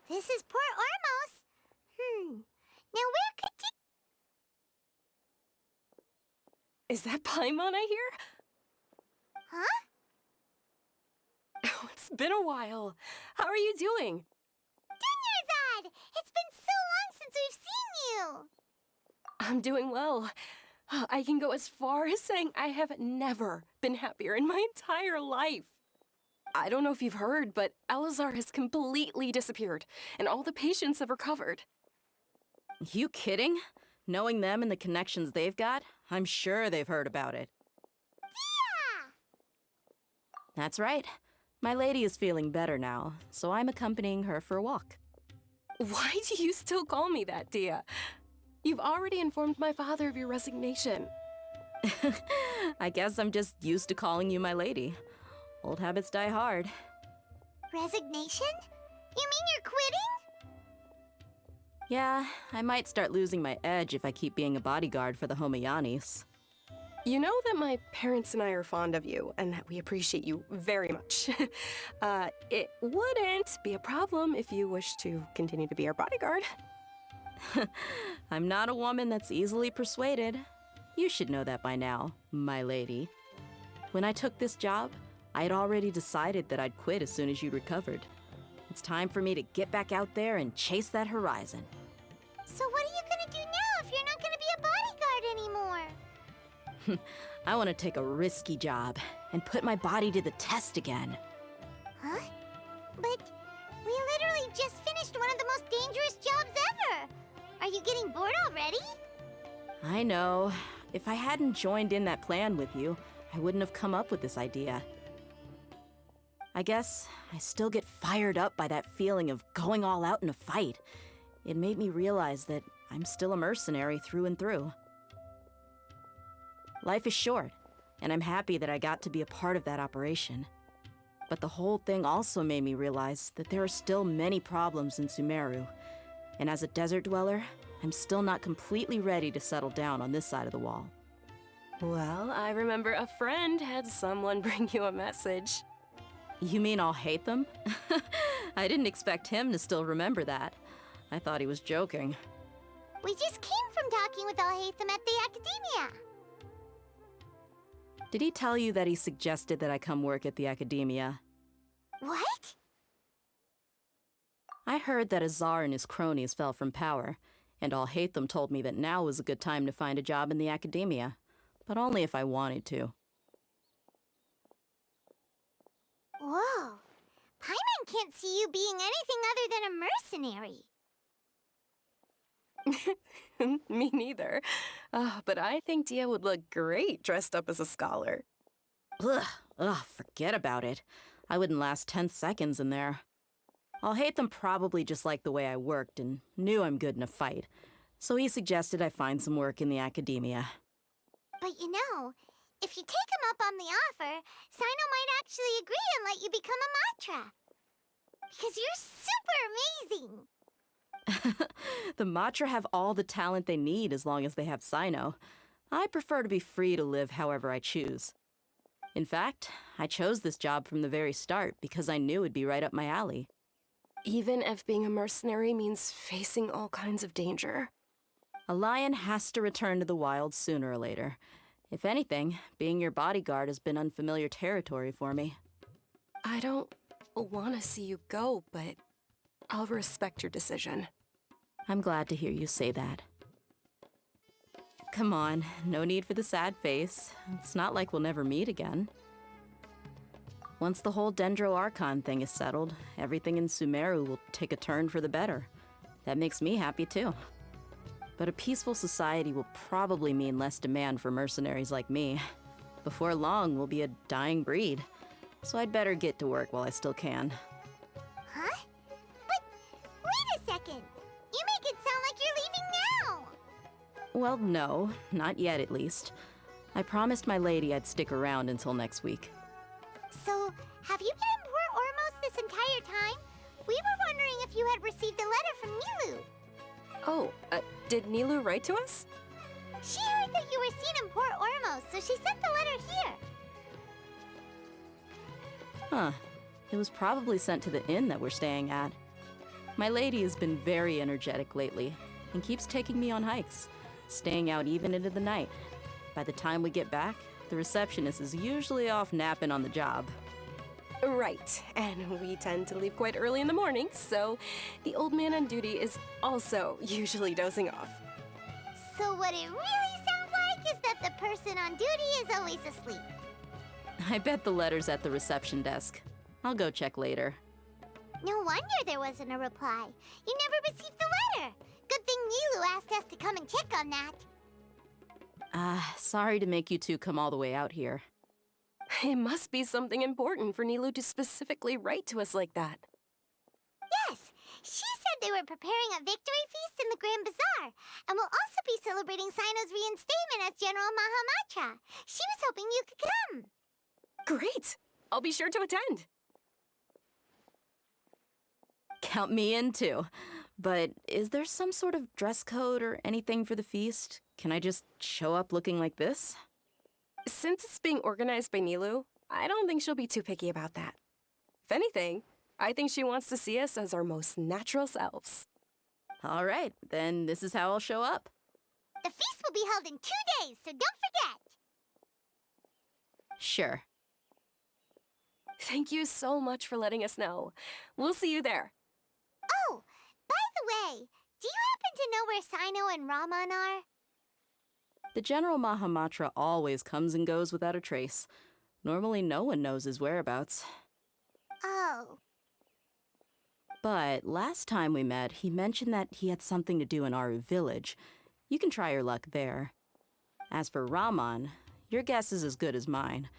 This is Port Ormos. Now where could you... Is that Paimon I hear? Huh? Oh, it's been a while. How are you doing? Dunyarzad! It's been so long since we've seen you! I'm doing well. I can go as far as saying I have never been happier in my entire life. I don't know if you've heard, but Elazar has completely disappeared, and all the patients have recovered. You kidding? Knowing them and the connections they've got, I'm sure they've heard about it. Yeah! That's right. My lady is feeling better now, so I'm accompanying her for a walk. Why do you still call me that, Dia? You've already informed my father of your resignation. I guess I'm just used to calling you my lady. Old habits die hard. Resignation? You mean you're quitting? Yeah, I might start losing my edge if I keep being a bodyguard for the Homayanis. You know that my parents and I are fond of you, and that we appreciate you very much. It wouldn't be a problem if you wish to continue to be our bodyguard. I'm not a woman that's easily persuaded. You should know that by now, my lady. When I took this job, I'd already decided that I'd quit as soon as you recovered. It's time for me to get back out there and chase that horizon. So what are you gonna do now if you're not gonna be a bodyguard anymore? I want to take a risky job and put my body to the test again. Huh? But we literally just finished one of the most dangerous jobs ever! Are you getting bored already? I know. If I hadn't joined in that plan with you, I wouldn't have come up with this idea. I guess I still get fired up by that feeling of going all out in a fight. It made me realize that I'm still a mercenary through and through. Life is short, and I'm happy that I got to be a part of that operation. But the whole thing also made me realize that there are still many problems in Sumeru, and as a desert dweller, I'm still not completely ready to settle down on this side of the wall. Well, I remember a friend had someone bring you a message. You mean I'll hate them? I didn't expect him to still remember that. I thought he was joking. We just came from talking with Al-Haytham at the Academia. Did he tell you that he suggested that I come work at the Academia? What? I heard that Azar and his cronies fell from power, and Al-Haytham told me that now was a good time to find a job in the Academia, but only if I wanted to. Whoa. Paimon can't see you being anything other than a mercenary. Me neither. But I think Dia would look great dressed up as a scholar. Ugh, forget about it. I wouldn't last 10 seconds in there. Al-Haytham probably just liked the way I worked and knew I'm good in a fight, so he suggested I find some work in the Academia. But you know, if you take him up on the offer, Sino might actually agree and let you become a Matra. Because you're super amazing! The Matra have all the talent they need as long as they have Sino. I prefer to be free to live however I choose. In fact, I chose this job from the very start because I knew it'd be right up my alley. Even if being a mercenary means facing all kinds of danger. A lion has to return to the wild sooner or later. If anything, being your bodyguard has been unfamiliar territory for me. I don't want to see you go, but I'll respect your decision. I'm glad to hear you say that. Come on, no need for the sad face. It's not like we'll never meet again. Once the whole Dendro Archon thing is settled, everything in Sumeru will take a turn for the better. That makes me happy too. But a peaceful society will probably mean less demand for mercenaries like me. Before long, we'll be a dying breed. So I'd better get to work while I still can. Huh? But wait a second! You make it sound like you're leaving now! Well, no, not yet at least. I promised my lady I'd stick around until next week. So, have you been in Port Ormos this entire time? We were wondering if you had received a letter from Nilu. Oh, did Nilu write to us? She heard that you were seen in Port Ormos, so she sent the letter here. Huh. It was probably sent to the inn that we're staying at. My lady has been very energetic lately and keeps taking me on hikes, staying out even into the night. By the time we get back, the receptionist is usually off napping on the job. Right, and we tend to leave quite early in the morning, so the old man on duty is also usually dozing off. So what it really sounds like is that the person on duty is always asleep. I bet the letter's at the reception desk. I'll go check later. No wonder there wasn't a reply. You never received the letter. Good thing Nilu asked us to come and check on that. Sorry to make you two come all the way out here. It must be something important for Nilu to specifically write to us like that. Yes, she said they were preparing a victory feast in the Grand Bazaar, and will also be celebrating Sino's reinstatement as General Mahamatra. She was hoping you could come. Great! I'll be sure to attend. Count me in too. But is there some sort of dress code or anything for the feast? Can I just show up looking like this? Since it's being organized by Nilu, I don't think she'll be too picky about that. If anything, I think she wants to see us as our most natural selves. All right, then this is how I'll show up. The feast will be held in 2 days, so don't forget. Sure. Thank you so much for letting us know. We'll see you there. Oh, by the way, do you happen to know where Sino and Raman are? The General Mahamatra always comes and goes without a trace. Normally no one knows his whereabouts. Oh. But last time we met, he mentioned that he had something to do in Aru village. You can try your luck there. As for Raman, your guess is as good as mine.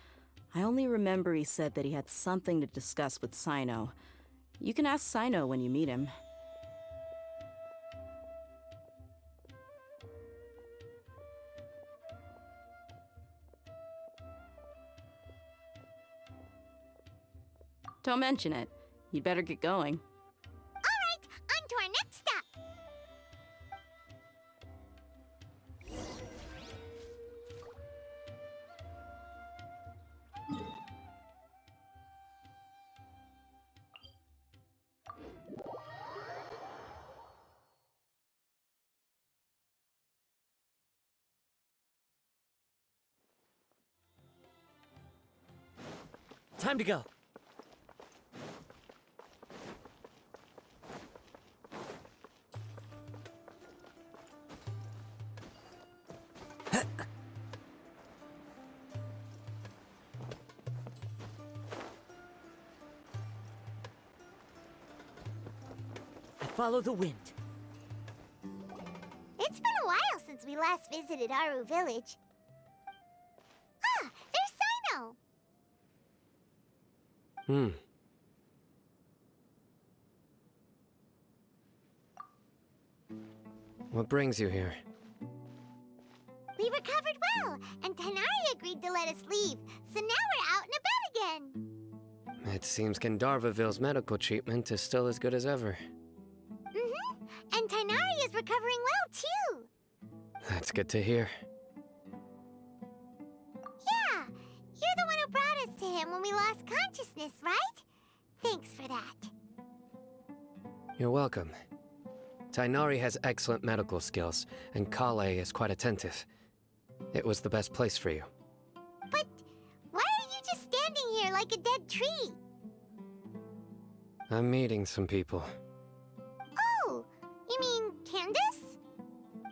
I only remember he said that he had something to discuss with Sino. You can ask Sino when you meet him. Don't mention it. You'd better get going. All right, on to our next stop. Time to go. Follow the wind. It's been a while since we last visited Aru village. Ah, there's Sino. What brings you here? We recovered well, and Tanari agreed to let us leave, so now we're out and about again. It seems Gandharvaville's medical treatment is still as good as ever. And Tanari is recovering well, too. That's good to hear. Yeah, you're the one who brought us to him when we lost consciousness, right? Thanks for that. You're welcome. Tainari has excellent medical skills, and Kale is quite attentive. It was the best place for you. But why are you just standing here like a dead tree? I'm meeting some people. Oh, you mean Candace?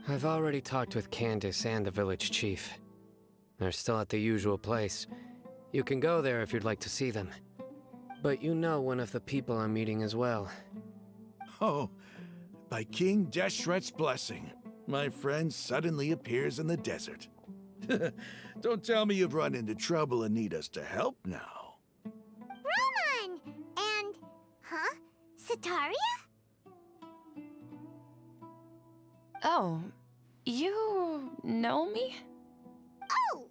I've already talked with Candace and the village chief. They're still at the usual place. You can go there if you'd like to see them. But you know one of the people I'm meeting as well. Oh, by King Deshret's blessing, my friend suddenly appears in the desert. Don't tell me you've run into trouble and need us to help now. Roman! And, Sataria? Oh, you know me? Oh,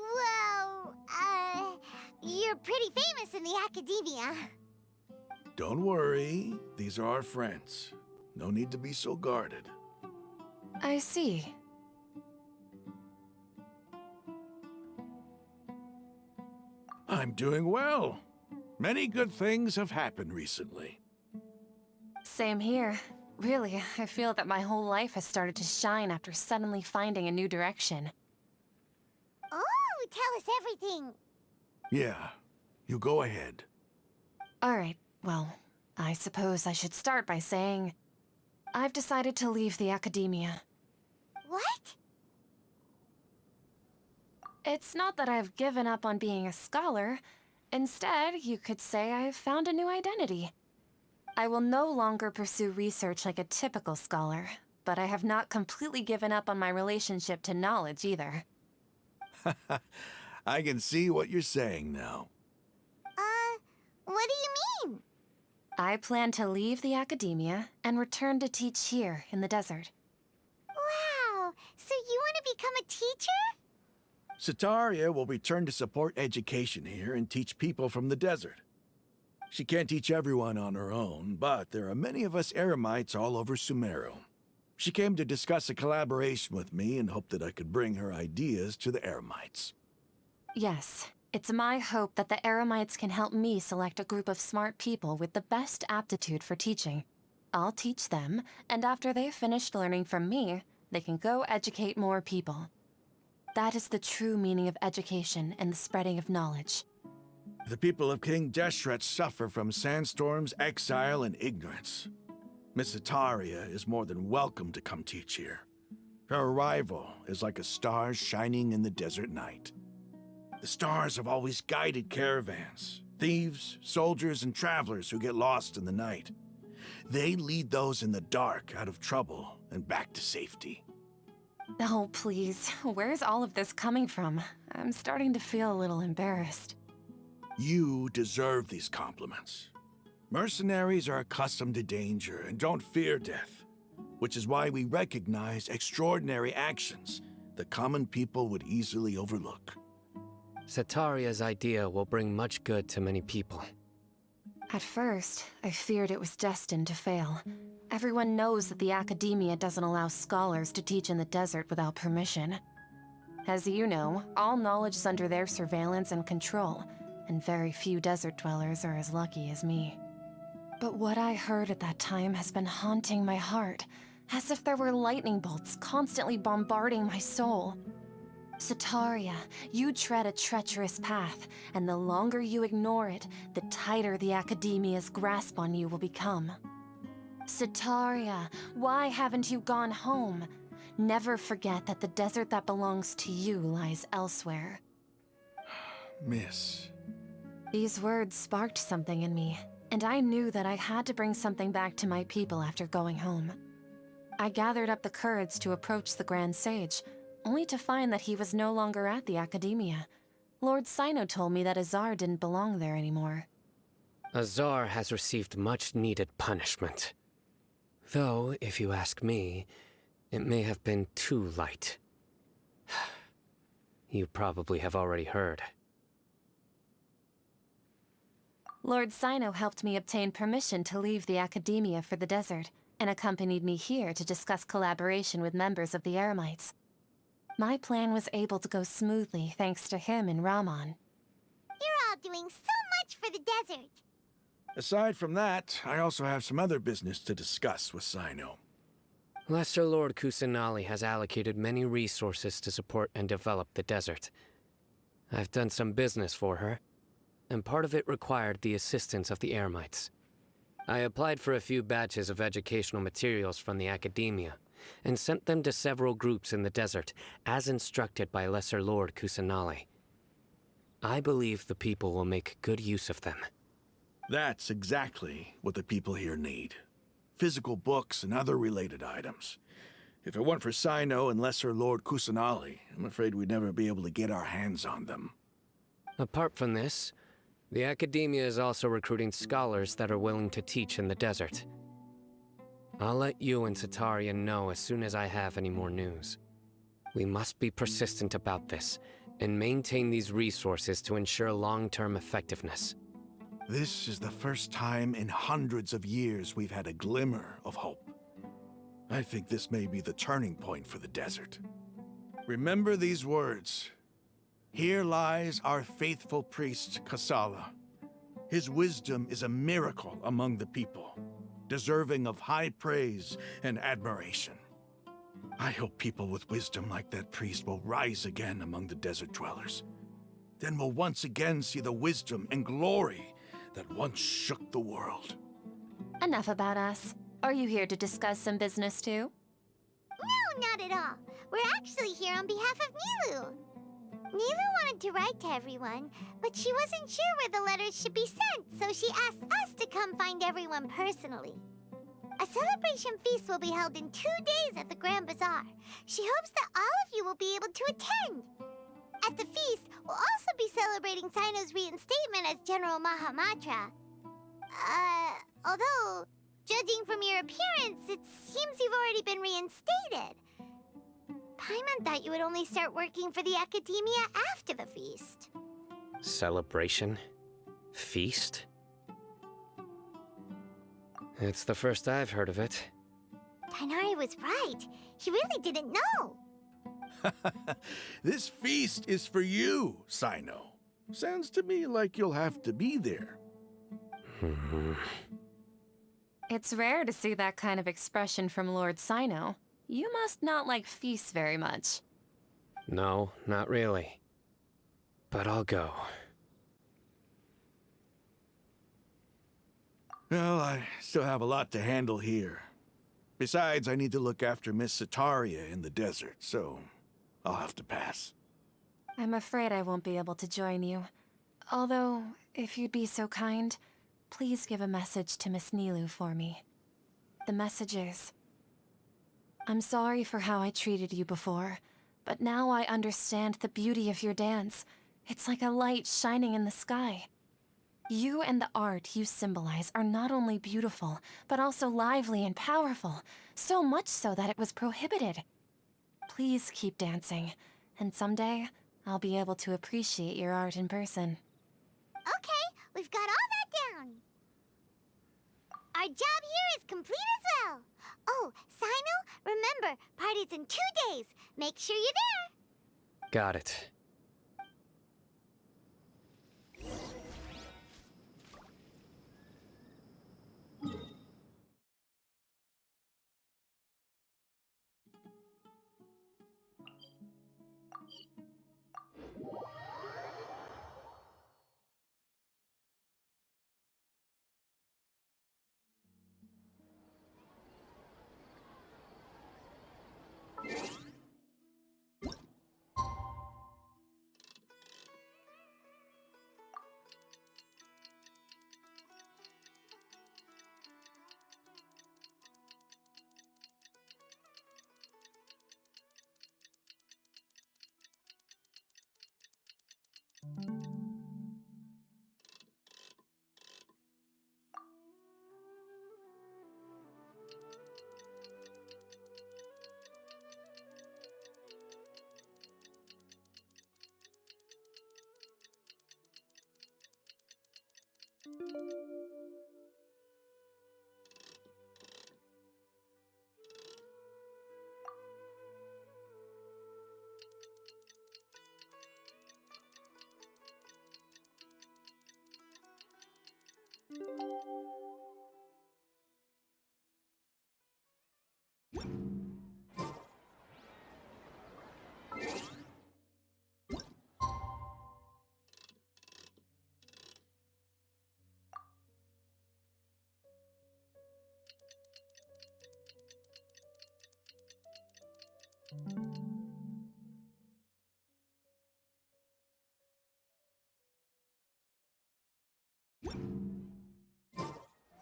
well, you're pretty famous in the academia. Don't worry, these are our friends. No need to be so guarded. I see. I'm doing well. Many good things have happened recently. Same here. Really, I feel that my whole life has started to shine after suddenly finding a new direction. Oh, tell us everything. Yeah, you go ahead. Alright, well, I suppose I should start by saying I've decided to leave the academia. What? It's not that I've given up on being a scholar. Instead, you could say I've found a new identity. I will no longer pursue research like a typical scholar, but I have not completely given up on my relationship to knowledge either. I can see what you're saying now. What do you mean? I plan to leave the academia and return to teach here in the desert. Wow, so you want to become a teacher? Sataria will return to support education here and teach people from the desert. She can't teach everyone on her own, but there are many of us Eremites all over Sumeru. She came to discuss a collaboration with me and hoped that I could bring her ideas to the Eremites. Yes, it's my hope that the Eremites can help me select a group of smart people with the best aptitude for teaching. I'll teach them, and after they've finished learning from me, they can go educate more people. That is the true meaning of education and the spreading of knowledge. The people of King Deshret suffer from sandstorms, exile, and ignorance. Miss Sataria is more than welcome to come teach here. Her arrival is like a star shining in the desert night. The stars have always guided caravans, thieves, soldiers, and travelers who get lost in the night. They lead those in the dark out of trouble and back to safety. Oh, please, where's all of this coming from? I'm starting to feel a little embarrassed. You deserve these compliments. Mercenaries are accustomed to danger and don't fear death, which is why we recognize extraordinary actions that common people would easily overlook. Sataria's idea will bring much good to many people. At first, I feared it was destined to fail. Everyone knows that the academia doesn't allow scholars to teach in the desert without permission. As you know, all knowledge is under their surveillance and control, and very few desert dwellers are as lucky as me. But what I heard at that time has been haunting my heart, as if there were lightning bolts constantly bombarding my soul. Sataria, you tread a treacherous path, and the longer you ignore it, the tighter the academia's grasp on you will become. Sataria, why haven't you gone home? Never forget that the desert that belongs to you lies elsewhere. Miss. These words sparked something in me, and I knew that I had to bring something back to my people after going home. I gathered up the courage to approach the Grand Sage, only to find that he was no longer at the academia. Lord Sino told me that Azar didn't belong there anymore. Azar has received much-needed punishment. Though, if you ask me, it may have been too light. You probably have already heard. Lord Sino helped me obtain permission to leave the academia for the desert, and accompanied me here to discuss collaboration with members of the Eremites. My plan was able to go smoothly thanks to him and Rahman. You're all doing so much for the desert. Aside from that, I also have some other business to discuss with Sino. Lesser Lord Kusanali has allocated many resources to support and develop the desert. I've done some business for her, and part of it required the assistance of the Eremites. I applied for a few batches of educational materials from the academia, and sent them to several groups in the desert, as instructed by Lesser Lord Kusanali. I believe the people will make good use of them. That's exactly what the people here need. Physical books and other related items. If it weren't for Sino and Lesser Lord Kusanali, I'm afraid we'd never be able to get our hands on them. Apart from this, the academia is also recruiting scholars that are willing to teach in the desert. I'll let you and Sataria know as soon as I have any more news. We must be persistent about this, and maintain these resources to ensure long-term effectiveness. This is the first time in hundreds of years we've had a glimmer of hope. I think this may be the turning point for the desert. Remember these words. Here lies our faithful priest, Kasala. His wisdom is a miracle among the people. deserving of high praise and admiration. I hope people with wisdom like that priest will rise again among the desert dwellers. Then we'll once again see the wisdom and glory that once shook the world. Enough about us. Are you here to discuss some business too? No, not at all. We're actually here on behalf of Nilu. Nilu wanted to write to everyone, but she wasn't sure where the letters should be sent, so she asked us to come find everyone personally. A celebration feast will be held in 2 days at the Grand Bazaar. She hopes that all of you will be able to attend. At the feast, we'll also be celebrating Sino's reinstatement as General Mahamatra. Although, judging from your appearance, it seems you've already been reinstated. Paimon thought you would only start working for the Academia after the feast. Celebration? Feast? It's the first I've heard of it. Tighnari was right. He really didn't know. This feast is for you, Sino. Sounds to me like you'll have to be there. It's rare to see that kind of expression from Lord Sino. You must not like feasts very much. No, not really. But I'll go. Well, I still have a lot to handle here. Besides, I need to look after Miss Sataria in the desert, so I'll have to pass. I'm afraid I won't be able to join you. Although, if you'd be so kind, please give a message to Miss Nilu for me. The message is, I'm sorry for how I treated you before, but now I understand the beauty of your dance. It's like a light shining in the sky. You and the art you symbolize are not only beautiful, but also lively and powerful, so much so that it was prohibited. Please keep dancing, and someday I'll be able to appreciate your art in person. Okay, we've got all that down. Our job here is complete as well. Oh, Sino, remember, party's in 2 days. Make sure you're there. Got it.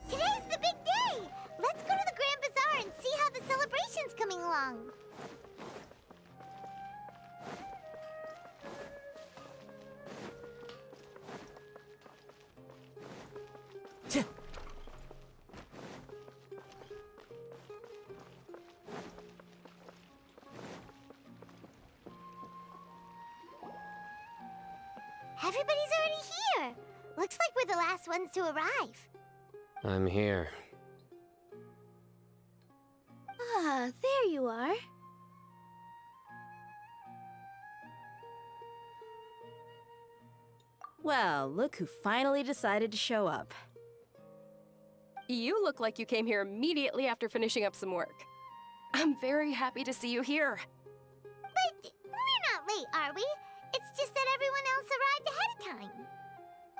Today's the big day. Let's go to the Grand Bazaar and see how the celebration's coming along. Everybody's already here. Looks like we're the last ones to arrive. I'm here. Ah, there you are. Well, look who finally decided to show up. You look like you came here immediately after finishing up some work. I'm very happy to see you here. But we're not late, are we? It's just that everyone else arrived ahead of time.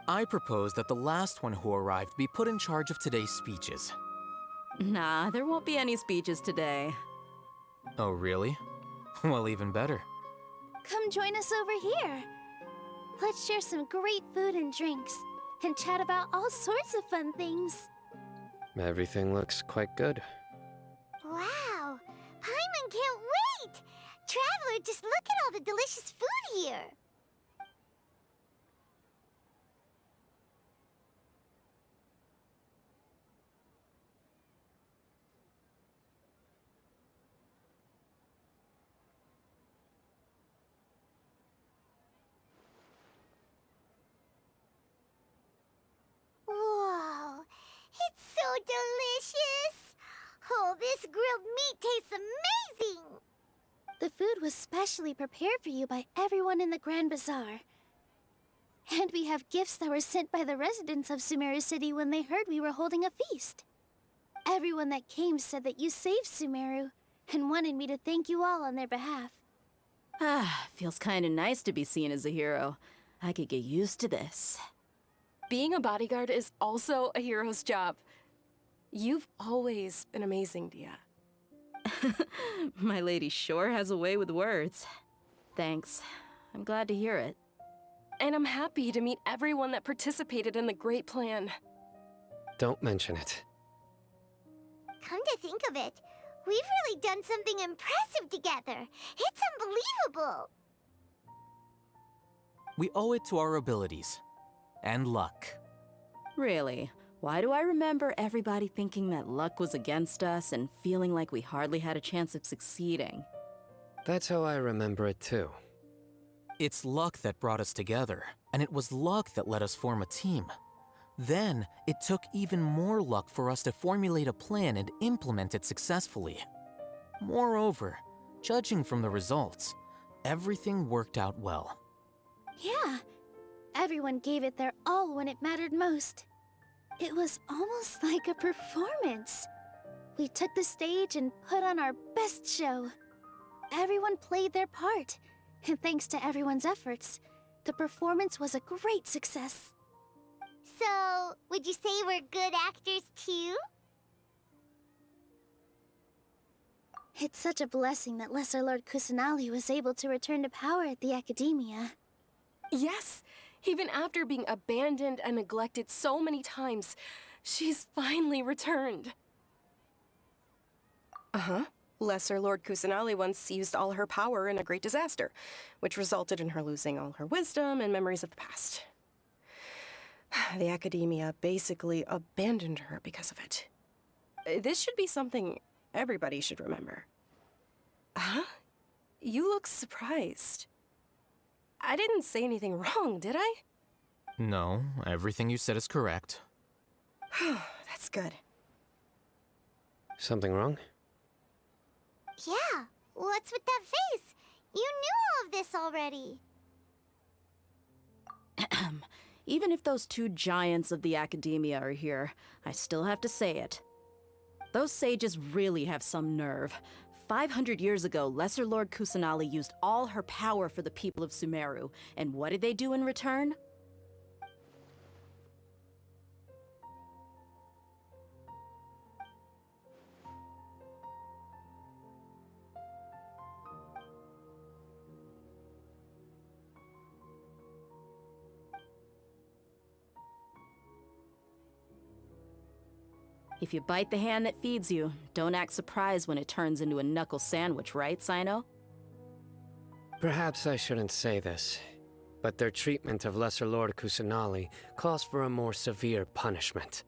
I propose that the last one who arrived be put in charge of today's speeches. Nah, there won't be any speeches today. Oh, really? Well, even better. Come join us over here. Let's share some great food and drinks, and chat about all sorts of fun things. Everything looks quite good. Wow! Paimon can't wait! Traveler, just look at all the delicious food here! Whoa! It's so delicious! Oh, this grilled meat tastes amazing! The food was specially prepared for you by everyone in the Grand Bazaar. And we have gifts that were sent by the residents of Sumeru City when they heard we were holding a feast. Everyone that came said that you saved Sumeru, and wanted me to thank you all on their behalf. Ah, feels kinda nice to be seen as a hero. I could get used to this. Being a bodyguard is also a hero's job. You've always been amazing, Dia. My lady sure has a way with words. Thanks. I'm glad to hear it. And I'm happy to meet everyone that participated in the great plan. Don't mention it. Come to think of it, we've really done something impressive together. It's unbelievable! We owe it to our abilities. And luck. Really? Why do I remember everybody thinking that luck was against us and feeling like we hardly had a chance of succeeding? That's how I remember it too. It's luck that brought us together, and it was luck that let us form a team. Then, it took even more luck for us to formulate a plan and implement it successfully. Moreover, judging from the results, everything worked out well. Yeah, everyone gave it their all when it mattered most. It was almost like a performance. We took the stage and put on our best show. Everyone played their part, and thanks to everyone's efforts, the performance was a great success. So, would you say we're good actors too? It's such a blessing that Lesser Lord Kusanali was able to return to power at the Academia. Yes, even after being abandoned and neglected so many times, she's finally returned. Uh-huh. Lesser Lord Kusanali once used all her power in a great disaster, which resulted in her losing all her wisdom and memories of the past. The Academia basically abandoned her because of it. This should be something everybody should remember. Huh? You look surprised. I didn't say anything wrong, did I? No, everything you said is correct. That's good. Something wrong? Yeah, what's with that face? You knew all of this already. Even if those two giants of the Academia are here, I still have to say it. Those sages really have some nerve. 500 years ago, Lesser Lord Kusanali used all her power for the people of Sumeru, and what did they do in return? If you bite the hand that feeds you, don't act surprised when it turns into a knuckle sandwich, right, Sino? Perhaps I shouldn't say this, but their treatment of Lesser Lord Kusanali calls for a more severe punishment.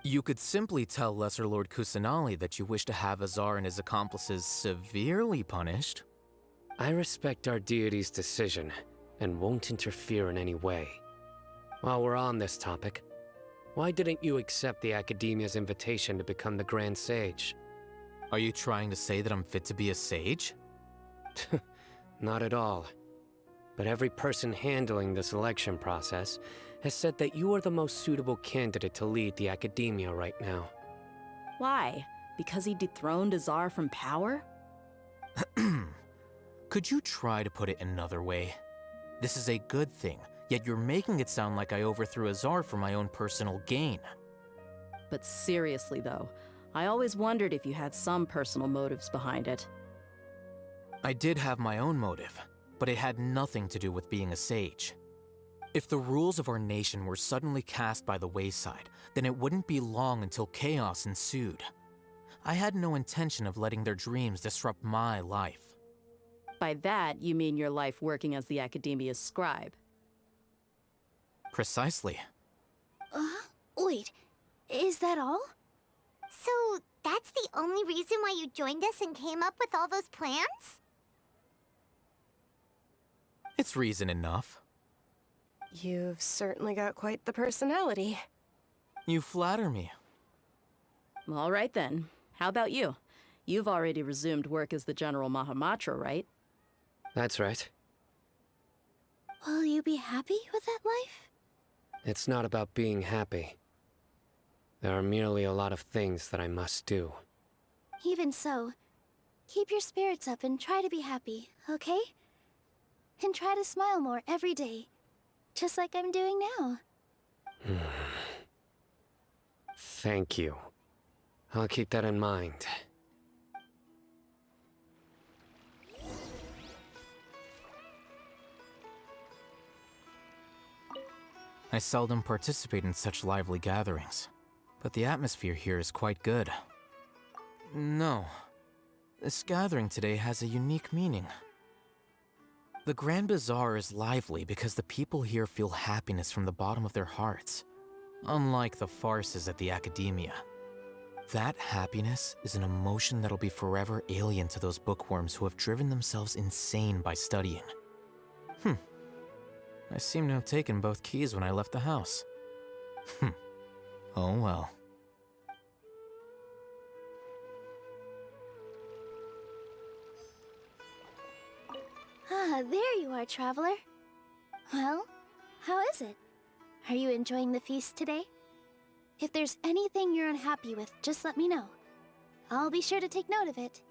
You could simply tell Lesser Lord Kusanali that you wish to have Azar and his accomplices severely punished. I respect our deity's decision, and won't interfere in any way. While we're on this topic, why didn't you accept the Academia's invitation to become the Grand Sage? Are you trying to say that I'm fit to be a sage? Not at all. but every person handling the selection process has said that you are the most suitable candidate to lead the academia right now. Why? Because he dethroned Azar from power? Could you try to put it another way? This is a good thing, yet you're making it sound like I overthrew Azar for my own personal gain. But seriously though, I always wondered if you had some personal motives behind it. I did have my own motive, but it had nothing to do with being a sage. If the rules of our nation were suddenly cast by the wayside, then it wouldn't be long until chaos ensued. I had no intention of letting their dreams disrupt my life. By that, you mean your life working as the Academia's scribe. Precisely. Wait, is that all? So, that's the only reason why you joined us and came up with all those plans? It's reason enough. You've certainly got quite the personality. You flatter me. All right then. How about you? You've already resumed work as the General Mahamatra, right? That's right. Will you be happy with that life? It's not about being happy. There are merely a lot of things that I must do. Even so, keep your spirits up and try to be happy, okay? And try to smile more every day, just like I'm doing now. Thank you. I'll keep that in mind. I seldom participate in such lively gatherings, but the atmosphere here is quite good. No, this gathering today has a unique meaning. The Grand Bazaar is lively because the people here feel happiness from the bottom of their hearts, unlike the farces at the Academia. That happiness is an emotion that'll be forever alien to those bookworms who have driven themselves insane by studying. I seem to have taken both keys when I left the house. Oh well. There you are, traveler. Well, how is it? Are you enjoying the feast today? If there's anything you're unhappy with, just let me know. I'll be sure to take note of it.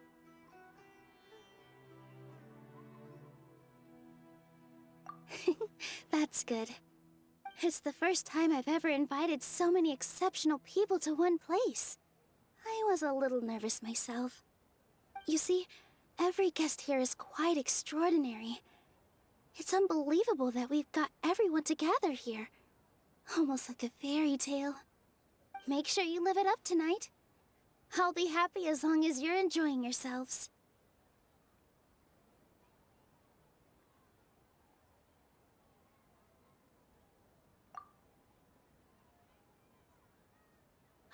That's good. It's the first time I've ever invited so many exceptional people to one place. I was a little nervous myself. You see, every guest here is quite extraordinary. It's unbelievable that we've got everyone together here. Almost like a fairy tale. Make sure you live it up tonight. I'll be happy as long as you're enjoying yourselves.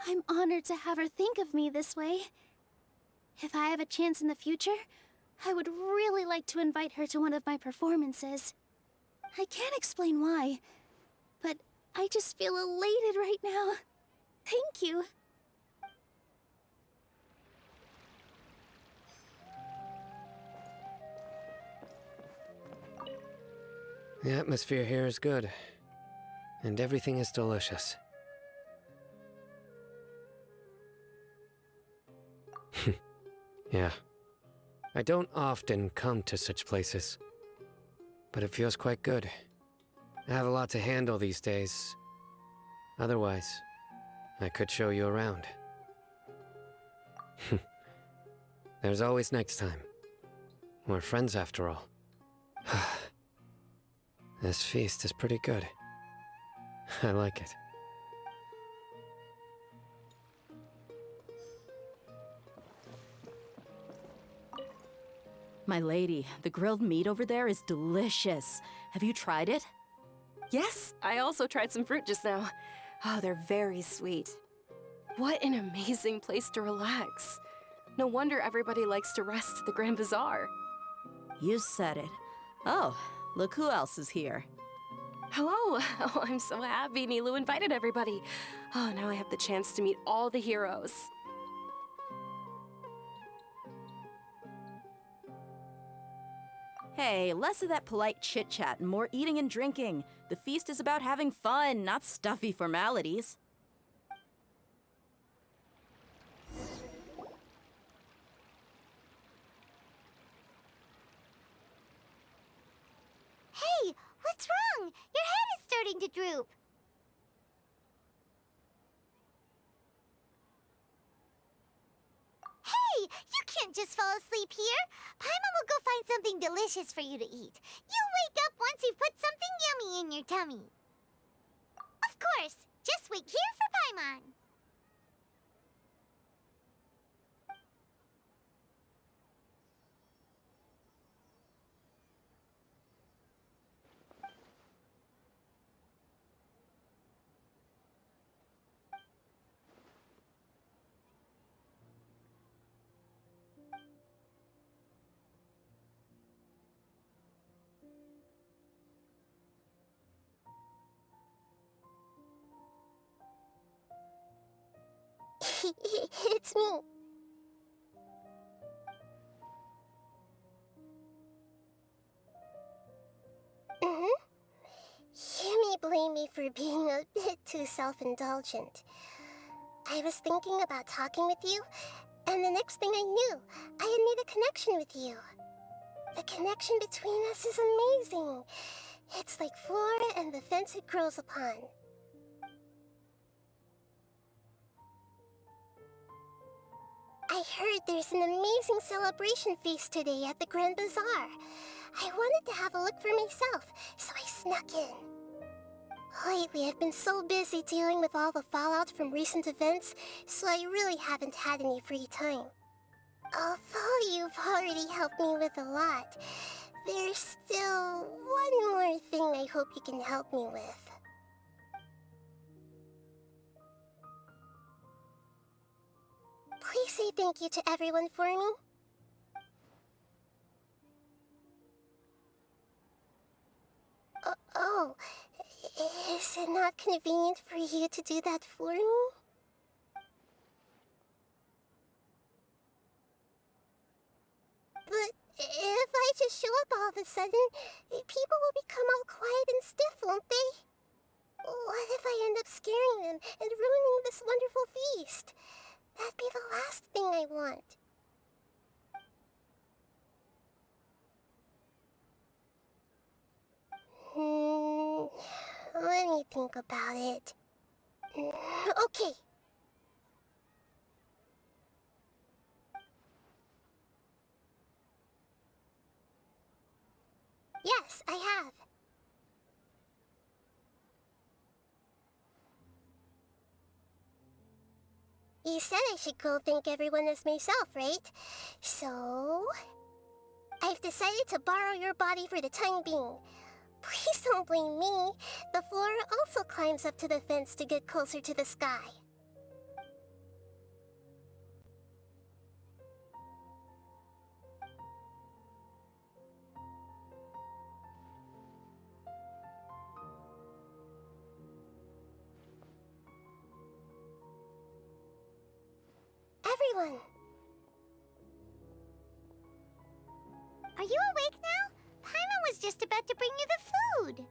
I'm honored to have her think of me this way. If I have a chance in the future, I would really like to invite her to one of my performances. I can't explain why, but I just feel elated right now. Thank you. The atmosphere here is good, and everything is delicious. Yeah. I don't often come to such places, but it feels quite good. I have a lot to handle these days. Otherwise, I could show you around. There's always next time. We're friends after all. This feast is pretty good. I like it. My lady, the grilled meat over there is delicious. Have you tried it? Yes, I also tried some fruit just now. Oh, they're very sweet. What an amazing place to relax. No wonder everybody likes to rest at the Grand Bazaar. You said it. Oh, look who else is here. Hello! Oh, I'm so happy Nilu invited everybody. Oh, now I have the chance to meet all the heroes. Hey, less of that polite chit-chat and more eating and drinking. The feast is about having fun, not stuffy formalities. Hey, what's wrong? Your head is starting to droop. Hey, you can't just fall asleep here. Paimon will go find something delicious for you to eat. You'll wake up once you've put something yummy in your tummy. Of course, just wait here for Paimon. It's me. You may blame me for being a bit too self-indulgent. I was thinking about talking with you, and the next thing I knew, I had made a connection with you. The connection between us is amazing. It's like flora and the fence it grows upon. I heard there's an amazing celebration feast today at the Grand Bazaar. I wanted to have a look for myself, so I snuck in. Lately, I've been so busy dealing with all the fallout from recent events, so I really haven't had any free time. Although you've already helped me with a lot, there's still one more thing I hope you can help me with. Please say thank you to everyone for me. Oh, is it not convenient for you to do that for me? But if I just show up all of a sudden, people will become all quiet and stiff, won't they? What if I end up scaring them and ruining this wonderful feast? That'd be the last thing I want. Let me think about it. Okay. Yes, I have. You said I should go thank everyone as myself, right? So... I've decided to borrow your body for the time being. Please don't blame me. The flora also climbs up to the fence to get closer to the sky. Everyone! Are you awake now? Paimon was just about to bring you the food.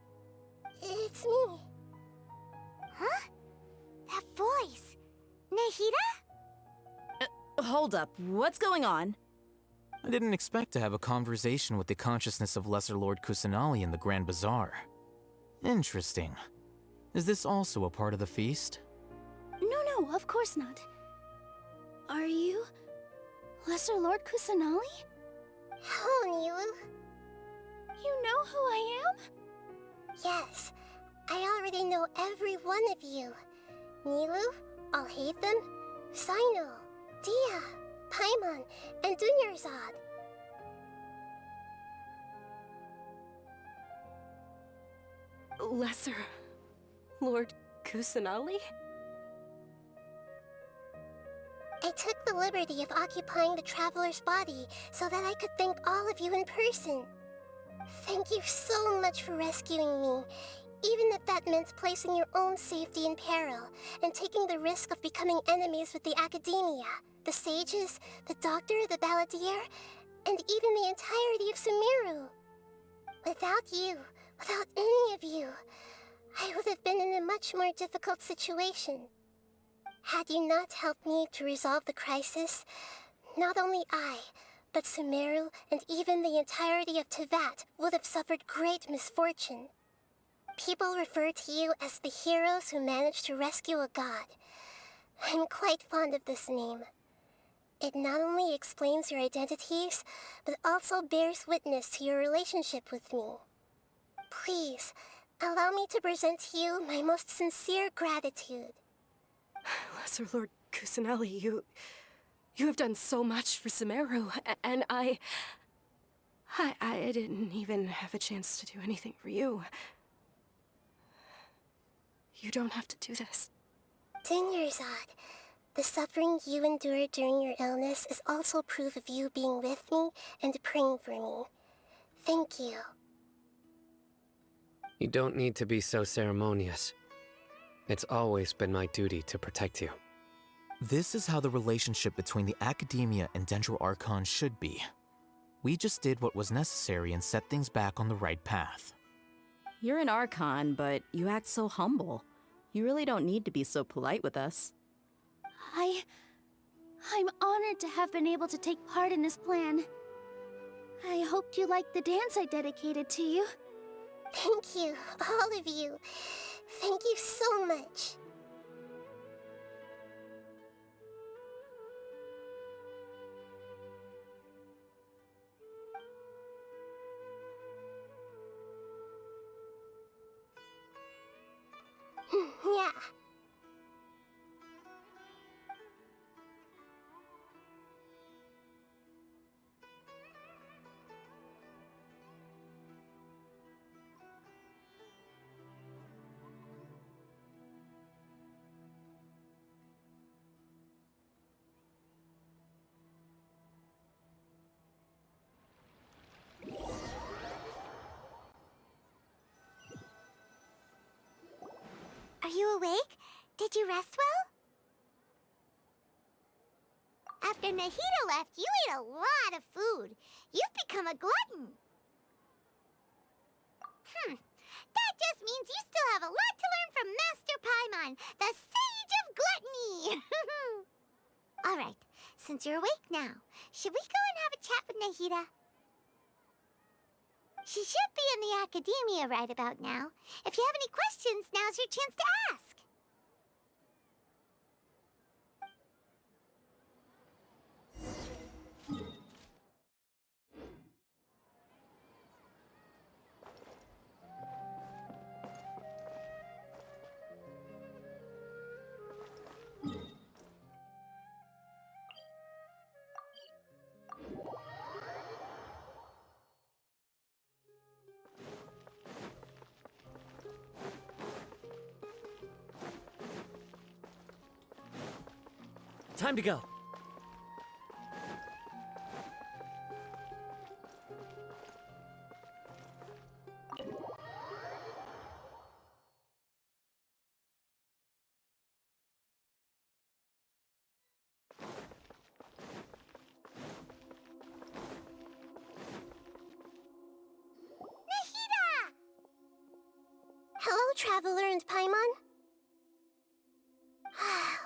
It's me. Huh? That voice. Nahida? Hold up, what's going on? I didn't expect to have a conversation with the consciousness of Lesser Lord Kusanali in the Grand Bazaar. Interesting. Is this also a part of the feast? No, of course not. Are you... Lesser Lord Kusanali? Hello, Nilu. You know who I am? Yes, I already know every one of you. Nilu, Alhaitham, Sino, Dia, Paimon, and Dunyarzad. Lesser Lord Kusanali? I took the liberty of occupying the traveler's body so that I could thank all of you in person. Thank you so much for rescuing me, even if that meant placing your own safety in peril and taking the risk of becoming enemies with the academia, the sages, the doctor, the balladeer, and even the entirety of Sumeru. Without you, without any of you, I would have been in a much more difficult situation. Had you not helped me to resolve the crisis, not only I, but Sumeru and even the entirety of Teyvat would have suffered great misfortune. People refer to you as the heroes who managed to rescue a god. I'm quite fond of this name. It not only explains your identities, but also bears witness to your relationship with me. Please, allow me to present to you my most sincere gratitude. Lesser Lord Kusanali, you have done so much for Sumeru, and I didn't even have a chance to do anything for you. You don't have to do this. Dinyarzad, the suffering you endured during your illness is also proof of you being with me and praying for me. Thank you. You don't need to be so ceremonious. It's always been my duty to protect you. This is how the relationship between the Academia and Dendro Archon should be. We just did what was necessary and set things back on the right path. You're an Archon, but you act so humble. You really don't need to be so polite with us. I'm honored to have been able to take part in this plan. I hoped you liked the dance I dedicated to you. Thank you, all of you. Thank you so much. Yeah. Are you awake? Did you rest well? After Nahida left, you ate a lot of food. You've become a glutton. That just means you still have a lot to learn from Master Paimon, the Sage of Gluttony! Alright, since you're awake now, should we go and have a chat with Nahida? She should be in the Academia right about now. If you have any questions, now's your chance to ask. Time to go. Hello, Traveler and Paimon.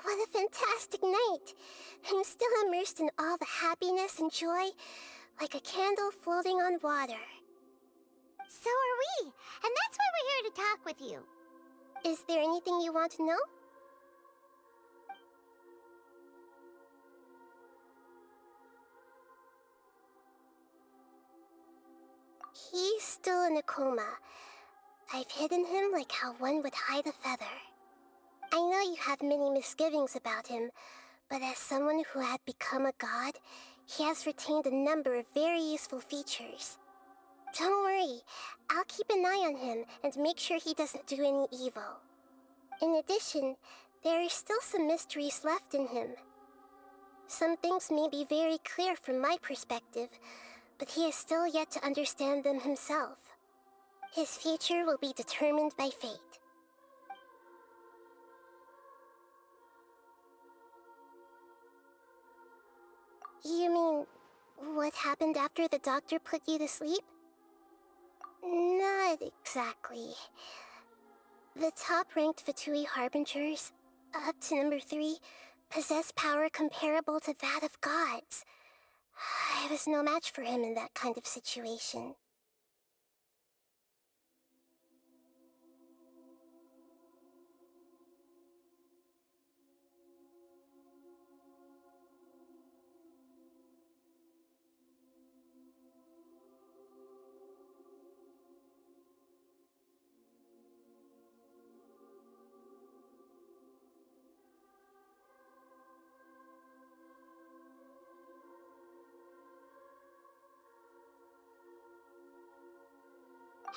What a fantastic night. I'm still immersed in all the happiness and joy, like a candle floating on water. So are we, and that's why we're here to talk with you. Is there anything you want to know? He's still in a coma. I've hidden him like how one would hide a feather. I know you have many misgivings about him, but as someone who had become a god, he has retained a number of very useful features. Don't worry, I'll keep an eye on him and make sure he doesn't do any evil. In addition, there are still some mysteries left in him. Some things may be very clear from my perspective, but he is still yet to understand them himself. His future will be determined by fate. You mean, what happened after the doctor put you to sleep? Not exactly. The top-ranked Fatui Harbingers, up to number 3, possess power comparable to that of gods. I was no match for him in that kind of situation.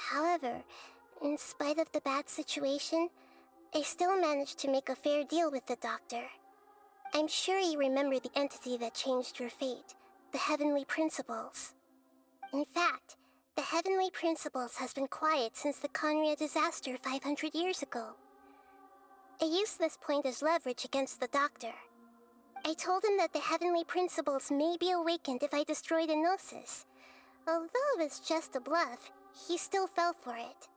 However, in spite of the bad situation, I still managed to make a fair deal with the doctor. I'm sure you remember the entity that changed your fate, the Heavenly Principles. In fact, the Heavenly Principles has been quiet since the Conria disaster 500 years ago. I used this point as leverage against the doctor. I told him that the Heavenly Principles may be awakened if I destroy the Gnosis. Although it was just a bluff, he still fell for it.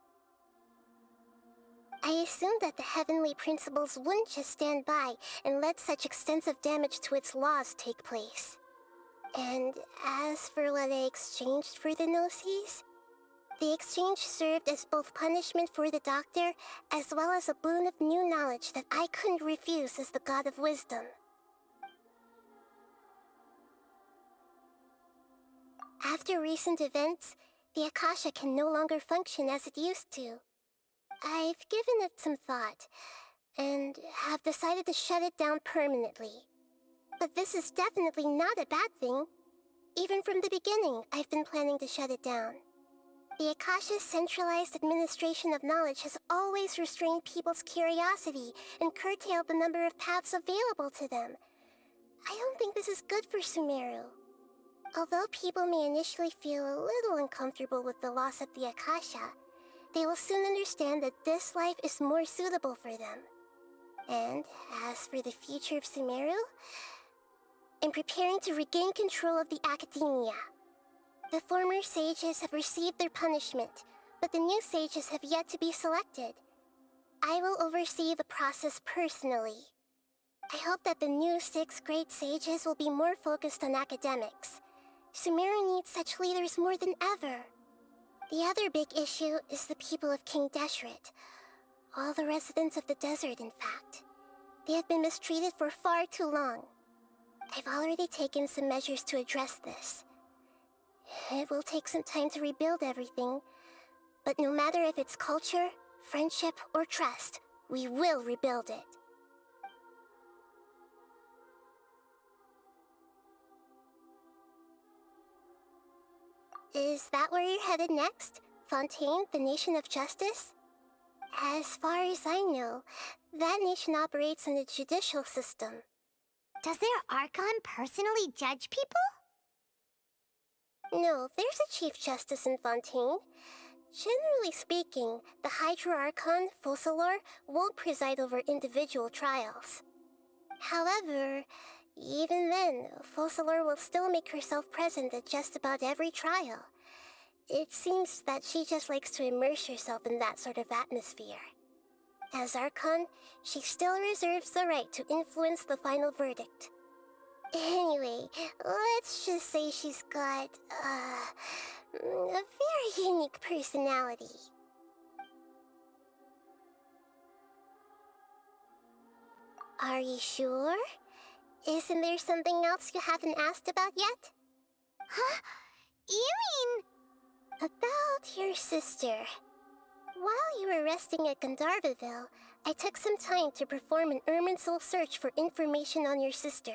I assumed that the Heavenly Principles wouldn't just stand by and let such extensive damage to its laws take place. And as for what I exchanged for the Gnosis, the exchange served as both punishment for the doctor as well as a boon of new knowledge that I couldn't refuse as the God of Wisdom. After recent events, the Akasha can no longer function as it used to. I've given it some thought, and have decided to shut it down permanently. But this is definitely not a bad thing. Even from the beginning, I've been planning to shut it down. The Akasha's centralized administration of knowledge has always restrained people's curiosity and curtailed the number of paths available to them. I don't think this is good for Sumeru. Although people may initially feel a little uncomfortable with the loss of the Akasha, they will soon understand that this life is more suitable for them. And as for the future of Sumeru, I'm preparing to regain control of the academia. The former sages have received their punishment, but the new sages have yet to be selected. I will oversee the process personally. I hope that the new 6 great sages will be more focused on academics. Sumeru needs such leaders more than ever. The other big issue is the people of King Deshret. All the residents of the desert, in fact. They have been mistreated for far too long. I've already taken some measures to address this. It will take some time to rebuild everything, but no matter if it's culture, friendship, or trust, we will rebuild it. Is that where you're headed next? Fontaine, the Nation of Justice? As far as I know, that nation operates in the judicial system. Does their Archon personally judge people? No, there's a Chief Justice in Fontaine. Generally speaking, the Hydra Archon, Focalor, won't preside over individual trials. However, even then, Focalor will still make herself present at just about every trial. It seems that she just likes to immerse herself in that sort of atmosphere. As Archon, she still reserves the right to influence the final verdict. Anyway, let's just say she's got, a very unique personality. Are you sure? Isn't there something else you haven't asked about yet? Huh? You mean... About your sister. While you were resting at Gandharvaville, I took some time to perform an Irminsul search for information on your sister.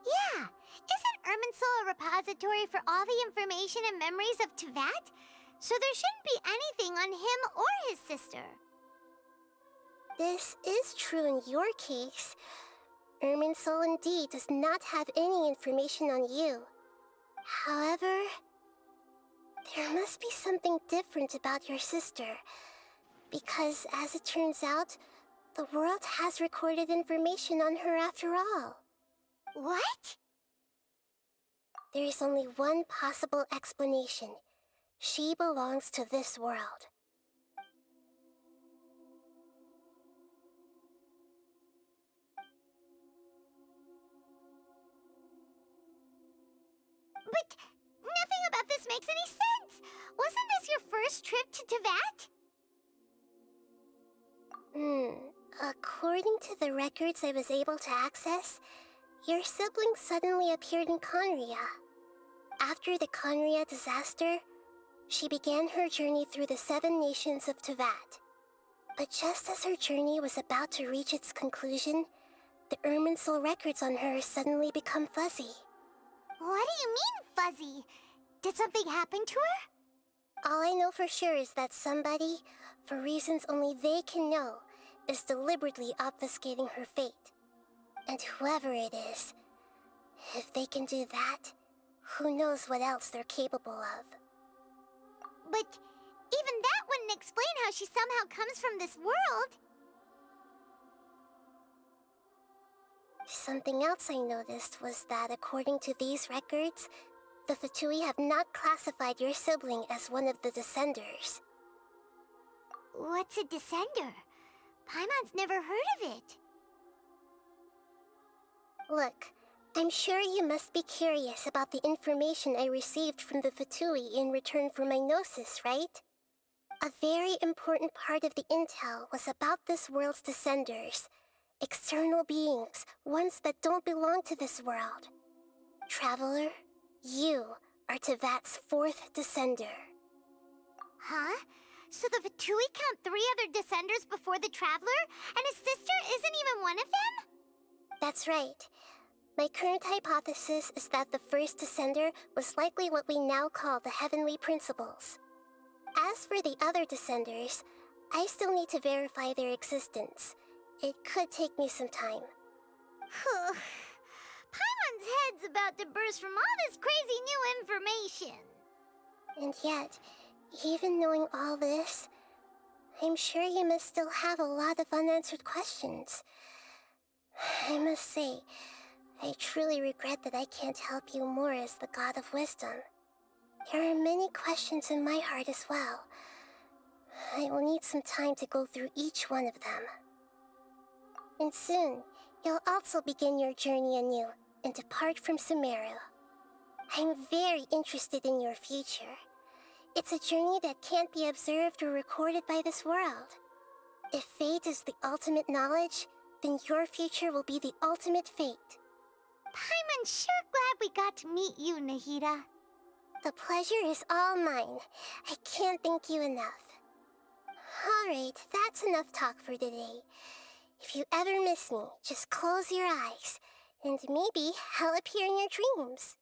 Yeah, isn't Irminsul a repository for all the information and memories of Tevat? So there shouldn't be anything on him or his sister. This is true in your case. Irminsul indeed does not have any information on you. However, there must be something different about your sister. Because as it turns out, the world has recorded information on her after all. What? There is only one possible explanation. She belongs to this world. But nothing about this makes any sense! Wasn't this your first trip to Teyvat? According to the records I was able to access, your sibling suddenly appeared in Conria. After the Conria disaster, she began her journey through the 7 nations of Teyvat. But just as her journey was about to reach its conclusion, the Irminsul records on her suddenly become fuzzy. What do you mean, fuzzy? Did something happen to her? All I know for sure is that somebody, for reasons only they can know, is deliberately obfuscating her fate. And whoever it is, if they can do that, who knows what else they're capable of. But even that wouldn't explain how she somehow comes from this world. Something else I noticed was that according to these records, the Fatui have not classified your sibling as one of the Descenders. What's a Descender? Paimon's never heard of it. Look, I'm sure you must be curious about the information I received from the Fatui in return for my gnosis, right? A very important part of the intel was about this world's Descenders. External beings, ones that don't belong to this world. Traveler, you are Teyvat's 4th Descender. Huh? So the Fatui count 3 other Descenders before the Traveler, and his sister isn't even one of them? That's right. My current hypothesis is that the first Descender was likely what we now call the Heavenly Principles. As for the other Descenders, I still need to verify their existence. It could take me some time. Paimon's head's about to burst from all this crazy new information. And yet, even knowing all this, I'm sure you must still have a lot of unanswered questions. I must say, I truly regret that I can't help you more as the God of Wisdom. There are many questions in my heart as well. I will need some time to go through each one of them. And soon, you'll also begin your journey anew and depart from Sumeru. I'm very interested in your future. It's a journey that can't be observed or recorded by this world. If fate is the ultimate knowledge, then your future will be the ultimate fate. Paimon's sure glad we got to meet you, Nahida. The pleasure is all mine. I can't thank you enough. Alright, that's enough talk for today. If you ever miss me, just close your eyes, and maybe I'll appear in your dreams.